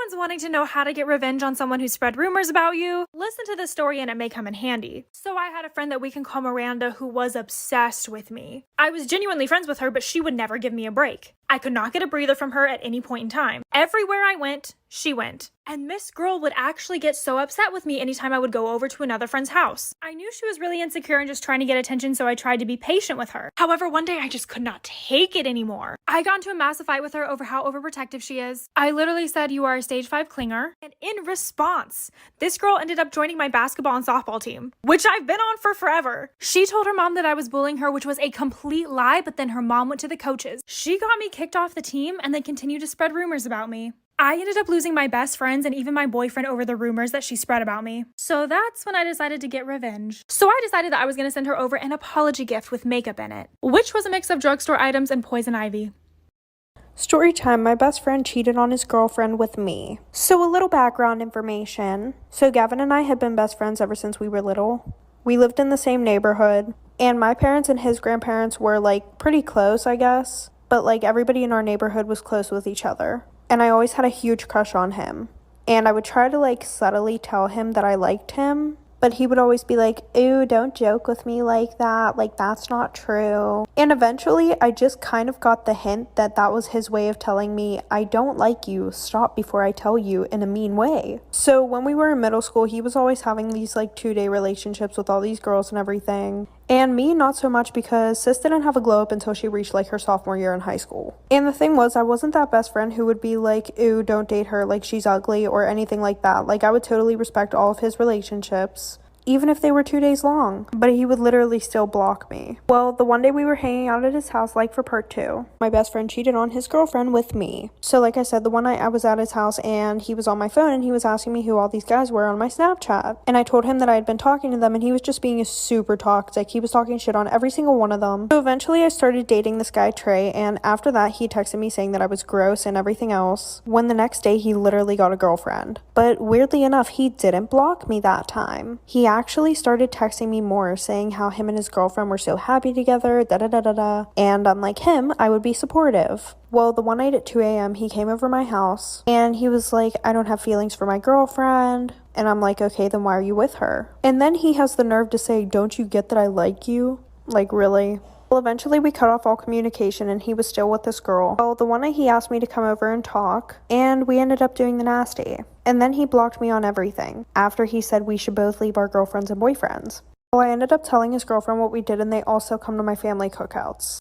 Everyone's wanting to know how to get revenge on someone who spread rumors about you. Listen to this story and it may come in handy. So I had a friend that we can call Miranda who was obsessed with me. I was genuinely friends with her, but she would never give me a break. I could not get a breather from her at any point in time. Everywhere I went, she went. And this girl would actually get so upset with me anytime I would go over to another friend's house. I knew she was really insecure and just trying to get attention, so I tried to be patient with her. However, one day I just could not take it anymore. I got into a massive fight with her over how overprotective she is. I literally said, "You are a stage 5 clinger." And in response, this girl ended up joining my basketball and softball team, which I've been on for forever. She told her mom that I was bullying her, which was a complete lie, but then her mom went to the coaches. She got me kicked off the team and then continued to spread rumors about me. I ended up losing my best friends and even my boyfriend over the rumors that she spread about me. So that's when I decided to get revenge. So I decided that I was going to send her over an apology gift with makeup in it, which was a mix of drugstore items and poison ivy. Story time, my best friend cheated on his girlfriend with me. So a little background information. So Gavin and I had been best friends ever since we were little. We lived in the same neighborhood, and my parents and his grandparents were pretty close, I guess. But everybody in our neighborhood was close with each other. And I always had a huge crush on him. And I would try to subtly tell him that I liked him. But he would always be like, "Ew, don't joke with me like that. That's not true." And eventually, I just kind of got the hint that that was his way of telling me, "I don't like you. Stop before I tell you," in a mean way. So when we were in middle school, he was always having these 2-day relationships with all these girls and everything. And me, not so much, because sis didn't have a glow up until she reached her sophomore year in high school. And the thing was, I wasn't that best friend who would be like, "Ew, don't date her, she's ugly," or anything like that. I would totally respect all of his relationships, even if they were 2 days long, but he would literally still block me. Well, the one day we were hanging out at his house, for part 2, my best friend cheated on his girlfriend with me. So like I said, the one night I was at his house and he was on my phone and he was asking me who all these guys were on my Snapchat. And I told him that I had been talking to them and he was just being super toxic. He was talking shit on every single one of them. So eventually I started dating this guy, Trey, and after that he texted me saying that I was gross and everything else, when the next day he literally got a girlfriend. But weirdly enough, he didn't block me that time. He actually started texting me more, saying how him and his girlfriend were so happy together, da-da-da-da-da, and unlike him, I would be supportive. Well, the one night at 2 a.m., he came over my house, and he was like, "I don't have feelings for my girlfriend," and I'm like, "Okay, then why are you with her?" And then he has the nerve to say, "Don't you get that I like you?" Really? Well, eventually we cut off all communication and he was still with this girl. Well, the one night he asked me to come over and talk, and we ended up doing the nasty. And then he blocked me on everything, after he said we should both leave our girlfriends and boyfriends. Well, I ended up telling his girlfriend what we did, and they also come to my family cookouts.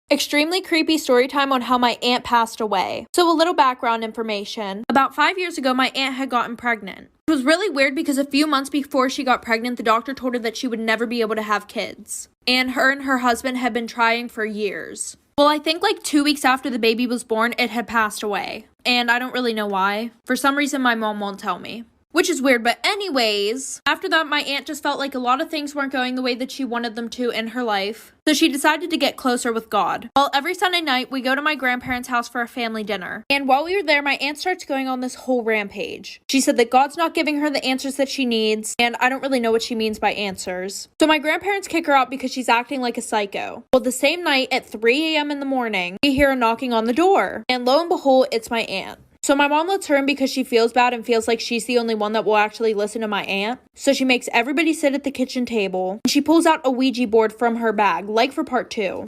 Extremely creepy story time on how my aunt passed away. So a little background information. About 5 years ago, my aunt had gotten pregnant. It was really weird because a few months before she got pregnant, the doctor told her that she would never be able to have kids. And her husband had been trying for years. Well, I think 2 weeks after the baby was born, it had passed away. And I don't really know why. For some reason, my mom won't tell me. Which is weird, but anyways, after that, my aunt just felt like a lot of things weren't going the way that she wanted them to in her life. So she decided to get closer with God. Well, every Sunday night, we go to my grandparents' house for a family dinner. And while we were there, my aunt starts going on this whole rampage. She said that God's not giving her the answers that she needs, and I don't really know what she means by answers. So my grandparents kick her out because she's acting like a psycho. Well, the same night at 3 a.m. in the morning, we hear a knocking on the door. And lo and behold, it's my aunt. So my mom lets her in because she feels bad and feels like she's the only one that will actually listen to my aunt. So she makes everybody sit at the kitchen table. And she pulls out a Ouija board from her bag, for part 2.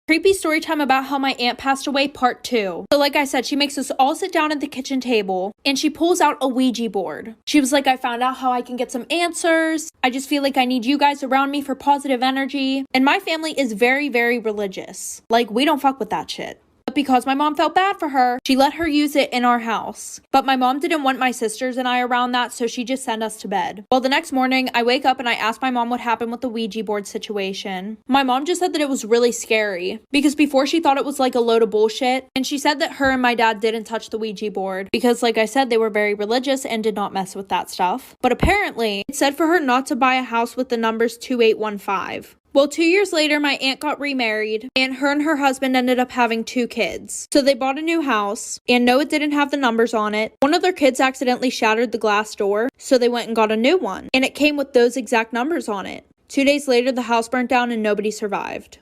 Creepy story time about how my aunt passed away, part 2. So like I said, she makes us all sit down at the kitchen table and she pulls out a Ouija board. She was like, "I found out how I can get some answers. I just feel like I need you guys around me for positive energy." And my family is very, very religious. We don't fuck with that shit. But because my mom felt bad for her, she let her use it in our house. But my mom didn't want my sisters and I around that, so she just sent us to bed. Well, the next morning, I wake up and I ask my mom what happened with the Ouija board situation. My mom just said that it was really scary, because before she thought it was a load of bullshit, and she said that her and my dad didn't touch the Ouija board, because like I said, they were very religious and did not mess with that stuff. But apparently, it said for her not to buy a house with the numbers 2815. Well, 2 years later, my aunt got remarried, and her husband ended up having 2 kids. So they bought a new house, and no, it didn't have the numbers on it. One of their kids accidentally shattered the glass door, so they went and got a new one, and it came with those exact numbers on it. 2 days later, the house burnt down and nobody survived.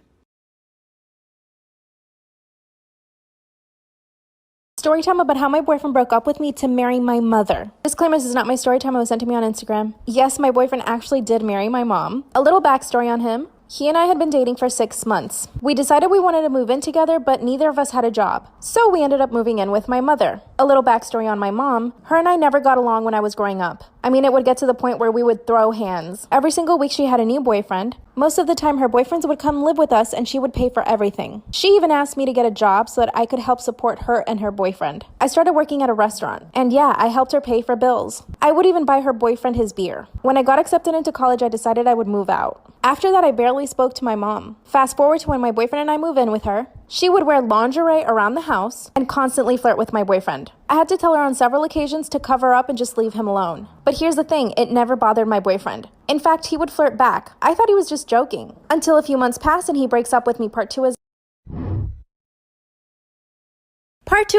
Story time about how my boyfriend broke up with me to marry my mother. Disclaimer, this is not my story time. It was sent to me on Instagram. Yes, my boyfriend actually did marry my mom. A little backstory on him. He and I had been dating for 6 months. We decided we wanted to move in together, but neither of us had a job. So we ended up moving in with my mother. A little backstory on my mom. Her and I never got along when I was growing up. I mean, it would get to the point where we would throw hands. Every single week she had a new boyfriend. Most of the time her boyfriends would come live with us and she would pay for everything. She even asked me to get a job so that I could help support her and her boyfriend. I started working at a restaurant. And yeah, I helped her pay for bills. I would even buy her boyfriend his beer. When I got accepted into college, I decided I would move out. After that, I barely spoke to my mom. Fast forward to when my boyfriend and I move in with her. She would wear lingerie around the house and constantly flirt with my boyfriend. I had to tell her on several occasions to cover up and just leave him alone. But here's the thing, it never bothered my boyfriend. In fact, he would flirt back. I thought he was just joking. Until a few months passed and he breaks up with me. Part 2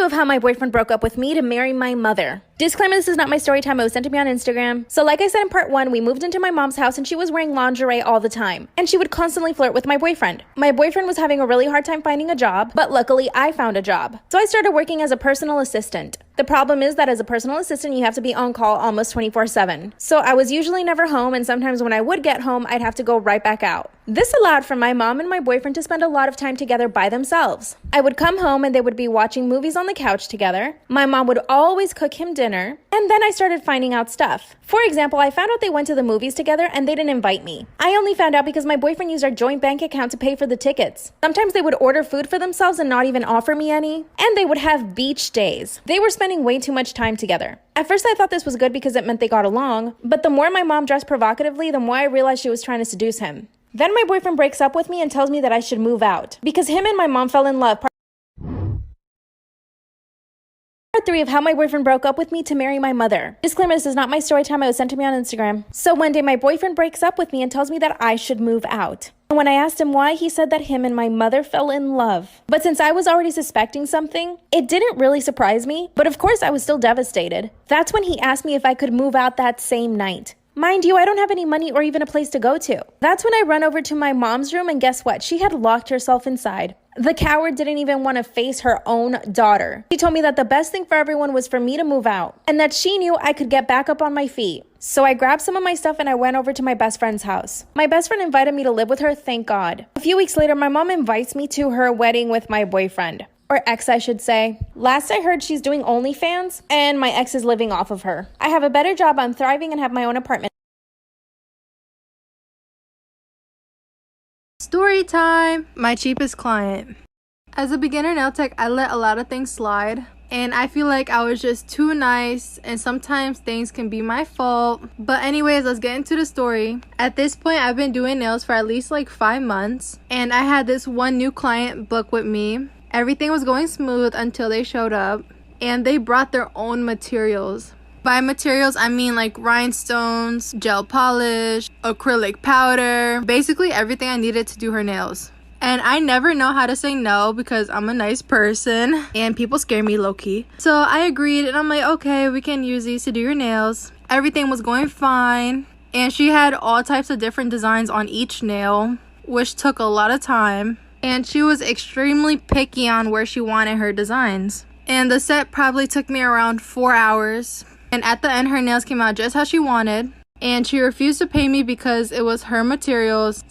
of how my boyfriend broke up with me to marry my mother. Disclaimer, this is not my story time. It was sent to me on Instagram. So like I said in part 1, we moved into my mom's house and she was wearing lingerie all the time. And she would constantly flirt with my boyfriend. My boyfriend was having a really hard time finding a job, but luckily I found a job. So I started working as a personal assistant. The problem is that as a personal assistant, you have to be on call almost 24/7. So I was usually never home, and sometimes when I would get home, I'd have to go right back out. This allowed for my mom and my boyfriend to spend a lot of time together by themselves. I would come home and they would be watching movies on the couch together. My mom would always cook him dinner. And then I started finding out stuff. For example, I found out they went to the movies together and they didn't invite me. I only found out because my boyfriend used our joint bank account to pay for the tickets. Sometimes they would order food for themselves and not even offer me any. And they would have beach days. They were spending way too much time together. At first I thought this was good because it meant they got along, but the more my mom dressed provocatively, the more I realized she was trying to seduce him. Then my boyfriend breaks up with me and tells me that I should move out because him and my mom fell in love. Part 3 of how my boyfriend broke up with me to marry my mother. Disclaimer, this is not my story time. It was sent to me on Instagram. So one day my boyfriend breaks up with me and tells me that I should move out. And when I asked him why, he said that him and my mother fell in love. But since I was already suspecting something, it didn't really surprise me. But of course I was still devastated. That's when he asked me if I could move out that same night. Mind you, I don't have any money or even a place to go to. That's when I run over to my mom's room and guess what? She had locked herself inside. The coward didn't even want to face her own daughter. She told me that the best thing for everyone was for me to move out and that she knew I could get back up on my feet. So I grabbed some of my stuff and I went over to my best friend's house. My best friend invited me to live with her, thank God. A few weeks later, my mom invites me to her wedding with my boyfriend. Or ex, I should say. Last I heard, she's doing OnlyFans and my ex is living off of her. I have a better job, I'm thriving and have my own apartment. Story time! My cheapest client. As a beginner nail tech, I let a lot of things slide. And I feel like I was just too nice and sometimes things can be my fault. But anyways, let's get into the story. At this point, I've been doing nails for at least like 5 months. And I had this one new client book with me. Everything was going smooth until they showed up. And they brought their own materials. By materials, I mean like rhinestones, gel polish, acrylic powder, basically everything I needed to do her nails. And I never know how to say no because I'm a nice person and people scare me low-key. So I agreed and I'm like, okay, we can use these to do your nails. Everything was going fine. And she had all types of different designs on each nail, which took a lot of time. And she was extremely picky on where she wanted her designs. And the set probably took me around 4 hours. And at the end, her nails came out just how she wanted. And she refused to pay me because it was her materials.